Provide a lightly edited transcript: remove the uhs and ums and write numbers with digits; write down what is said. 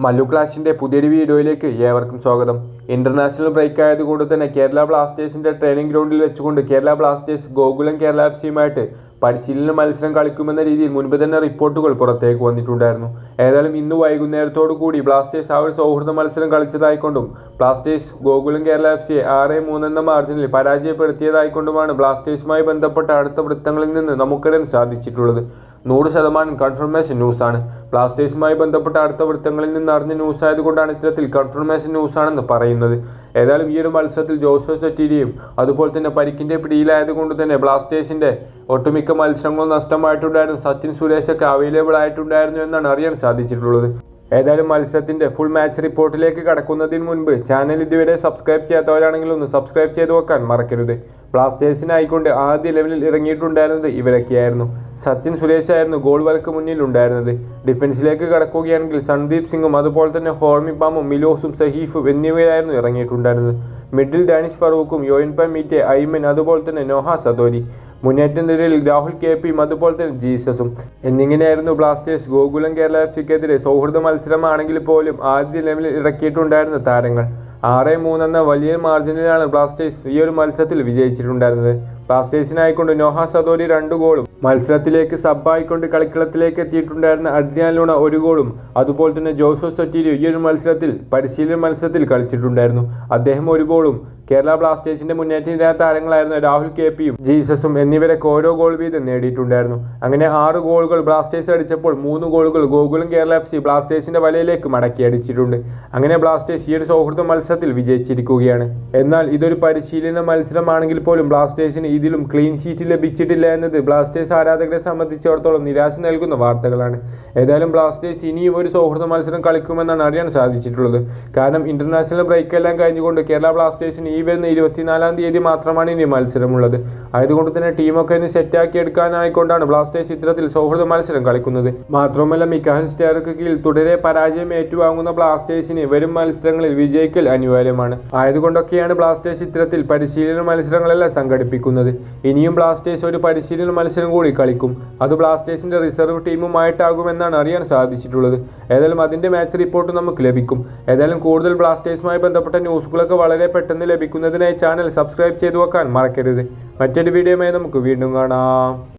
മല്ലു ക്ലാഷിൻ്റെ പുതിയൊരു വീഡിയോയിലേക്ക് ഏവർക്കും സ്വാഗതം. ഇന്റർനാഷണൽ ബ്രേക്ക് ആയതുകൊണ്ട് തന്നെ കേരള ബ്ലാസ്റ്റേഴ്സിന്റെ ട്രെയിനിങ് ഗ്രൗണ്ടിൽ വെച്ചുകൊണ്ട് കേരള ബ്ലാസ്റ്റേഴ്സ് ഗോകുലം കേരള എഫ്സിയുമായിട്ട് പരിശീലന മത്സരം കളിക്കുമെന്ന രീതിയിൽ മുൻപ് തന്നെ റിപ്പോർട്ടുകൾ പുറത്തേക്ക് വന്നിട്ടുണ്ടായിരുന്നു. ഏതായാലും ഇന്ന് വൈകുന്നേരത്തോടു കൂടി ബ്ലാസ്റ്റേഴ്സ് ആ ഒരു സൗഹൃദ മത്സരം കളിച്ചതായിക്കൊണ്ടും ബ്ലാസ്റ്റേഴ്സ് ഗോകുലം കേരള എഫ്സിയെ 6-3 എന്ന മാർജിനിൽ പരാജയപ്പെടുത്തിയതായിക്കൊണ്ടുമാണ് ബ്ലാസ്റ്റേഴ്സുമായി ബന്ധപ്പെട്ട അടുത്ത വൃത്തങ്ങളിൽ നിന്ന് നമുക്കിടാൻ സാധിച്ചിട്ടുള്ളത്. 100% കൺഫർമേഷൻ ന്യൂസാണ്. ബ്ലാസ്റ്റേഴ്സുമായി ബന്ധപ്പെട്ട അടുത്ത വൃത്തങ്ങളിൽ നിന്ന് അറിഞ്ഞ ന്യൂസ് ആയതുകൊണ്ടാണ് ഇത്തരത്തിൽ കൺഫർമേഷൻ ന്യൂസാണെന്ന് പറയുന്നത്. ഏതായാലും ഈ ഒരു മത്സരത്തിൽ ജോഷുവ സെറ്റീരിയും അതുപോലെ തന്നെ പരിക്കിൻ്റെ പിടിയിലായതുകൊണ്ട് തന്നെ ബ്ലാസ്റ്റേഴ്സിൻ്റെ ഒട്ടുമിക്ക മത്സരങ്ങളും നഷ്ടമായിട്ടുണ്ടായിരുന്നു. സച്ചിൻ സുരേഷൊക്കെ അവൈലബിൾ ആയിട്ടുണ്ടായിരുന്നു എന്നാണ് അറിയാൻ സാധിച്ചിട്ടുള്ളത്. ഏതായാലും മത്സരത്തിൻ്റെ ഫുൾ മാച്ച് റിപ്പോർട്ടിലേക്ക് കടക്കുന്നതിന് മുൻപ് ചാനൽ ഇതുവരെ സബ്സ്ക്രൈബ് ചെയ്യാത്തവരാണെങ്കിൽ ഒന്ന് സബ്സ്ക്രൈബ് ചെയ്ത് വെക്കാൻ മറക്കരുത്. ബ്ലാസ്റ്റേഴ്സിനായിക്കൊണ്ട് ആദ്യ ലെവലിൽ ഇറങ്ങിയിട്ടുണ്ടായിരുന്നത് ഇവരൊക്കെയായിരുന്നു. സച്ചിൻ സുരേഷ് ആയിരുന്നു ഗോൾ വലക്ക് മുന്നിൽ ഉണ്ടായിരുന്നത്. ഡിഫൻസിലേക്ക് കടക്കുകയാണെങ്കിൽ സന്ദീപ് സിംഗും അതുപോലെ തന്നെ ഹോർമി പാമും മിലോസും സഹീഫും എന്നിവരായിരുന്നു ഇറങ്ങിയിട്ടുണ്ടായിരുന്നത്. മിഡിൽ ഡാനിഷ് ഫറൂഖും യോയിൻപ മീറ്റെ, ഐമൻ അതുപോലെ തന്നെ നോഹ സദോരി. മുന്നേറ്റ നിരയിൽ രാഹുൽ KPയും അതുപോലെ തന്നെ ജീസസും എന്നിങ്ങനെയായിരുന്നു ബ്ലാസ്റ്റേഴ്സ് ഗോകുലം കേരള എഫ്സിക്കെതിരെ സൗഹൃദ മത്സരമാണെങ്കിൽ പോലും ആദ്യ ലെവലിൽ ഇറക്കിയിട്ടുണ്ടായിരുന്ന താരങ്ങൾ. 6-3 എന്ന വലിയ മാർജിനിലാണ് ബ്ലാസ്റ്റേഴ്സ് ഈ ഒരു മത്സരത്തിൽ വിജയിച്ചിട്ടുണ്ടായിരുന്നത്. ബ്ലാസ്റ്റേഴ്സിനായിക്കൊണ്ട് നോഹ സദോരി 2 ഗോളും മത്സരത്തിലേക്ക് സബ്ബായിക്കൊണ്ട് കളിക്കളത്തിലേക്ക് എത്തിയിട്ടുണ്ടായിരുന്ന അഡ്രിയാൻ ലൂണ 1 ഗോളും അതുപോലെ തന്നെ ജോഷുവ സെറ്റീരിയോ ഈ ഒരു മത്സരത്തിൽ പരിശീലന മത്സരത്തിൽ കളിച്ചിട്ടുണ്ടായിരുന്നു. അദ്ദേഹം 1 ഗോളും കേരള ബ്ലാസ്റ്റേഴ്സിന്റെ മുന്നേറ്റ നിര താരങ്ങളായിരുന്ന രാഹുൽ KPയും ജീസസും എന്നിവരൊക്കെ ഓരോ ഗോൾ വീതം നേടിയിട്ടുണ്ടായിരുന്നു. അങ്ങനെ 6 ഗോളുകൾ ബ്ലാസ്റ്റേഴ്സ് അടിച്ചപ്പോൾ 3 ഗോളുകൾ ഗോകുലം കേരള എഫ്സി ബ്ലാസ്റ്റേഴ്സിന്റെ വലയിലേക്ക് മടക്കി അടിച്ചിട്ടുണ്ട്. അങ്ങനെ ബ്ലാസ്റ്റേഴ്സ് ഈ ഒരു സൗഹൃദ മത്സരത്തിൽ വിജയിച്ചിരിക്കുകയാണ്. എന്നാൽ ഇതൊരു പരിശീലന മത്സരമാണെങ്കിൽ പോലും ബ്ലാസ്റ്റേഴ്സിന് ഇതിലും ക്ലീൻ ഷീറ്റ് ലഭിച്ചിട്ടില്ല എന്നത് ബ്ലാസ്റ്റേഴ്സ് ആരാധകരെ സംബന്ധിച്ചിടത്തോളം നിരാശ നൽകുന്ന വാർത്തകളാണ്. ഏതായാലും ബ്ലാസ്റ്റേഴ്സ് ഇനിയും ഒരു സൗഹൃദ മത്സരം കളിക്കുമെന്നാണ് അറിയാൻ സാധിച്ചിട്ടുള്ളത്. കാരണം ഇന്റർനാഷണൽ ബ്രേക്ക് എല്ലാം കഴിഞ്ഞുകൊണ്ട് കേരള ബ്ലാസ്റ്റേഴ്സിന് ഈ വരുന്ന 24-ാം തീയതി മാത്രമാണ് ഇനി മത്സരമുള്ളത്. ആയതുകൊണ്ട് തന്നെ ടീമൊക്കെ ഇന്ന് സെറ്റാക്കി എടുക്കാനായിക്കൊണ്ടാണ് ബ്ലാസ്റ്റേഴ്സ് ഇത്തരത്തിൽ സൗഹൃദ മത്സരം കളിക്കുന്നത്. മാത്രമല്ല മിഖാൽ സ്റ്റെയർക്ക് കീഴിൽ തുടരെ പരാജയം ഏറ്റുവാങ്ങുന്ന ബ്ലാസ്റ്റേഴ്സിന് വരും മത്സരങ്ങളിൽ വിജയിക്കൽ അനിവാര്യമാണ്. ആയതുകൊണ്ടൊക്കെയാണ് ബ്ലാസ്റ്റേഴ്സ് ഇത്തരത്തിൽ പരിശീലന മത്സരങ്ങളെല്ലാം സംഘടിപ്പിക്കുന്നത്. ഇനിയും ബ്ലാസ്റ്റേഴ്സ് ഒരു പരിശീലന മത്സരം കൂടി കളിക്കും. അത് ബ്ലാസ്റ്റേഴ്സിന്റെ റിസർവ് ടീമുമായിട്ടാകുമെന്നാണ് അറിയാൻ സാധിച്ചിട്ടുള്ളത്. ഏതായാലും അതിന്റെ മാച്ച് റിപ്പോർട്ട് നമുക്ക് ലഭിക്കും. ഏതായാലും കൂടുതൽ ബ്ലാസ്റ്റേഴ്സുമായി ബന്ധപ്പെട്ട ന്യൂസുകളൊക്കെ വളരെ പെട്ടെന്ന് ലഭിക്കുന്നതിനായി ചാനൽ സബ്സ്ക്രൈബ് ചെയ്തു വെക്കാൻ മറക്കരുത്. മറ്റൊരു വീഡിയോയുമായി നമുക്ക് വീണ്ടും കാണാം.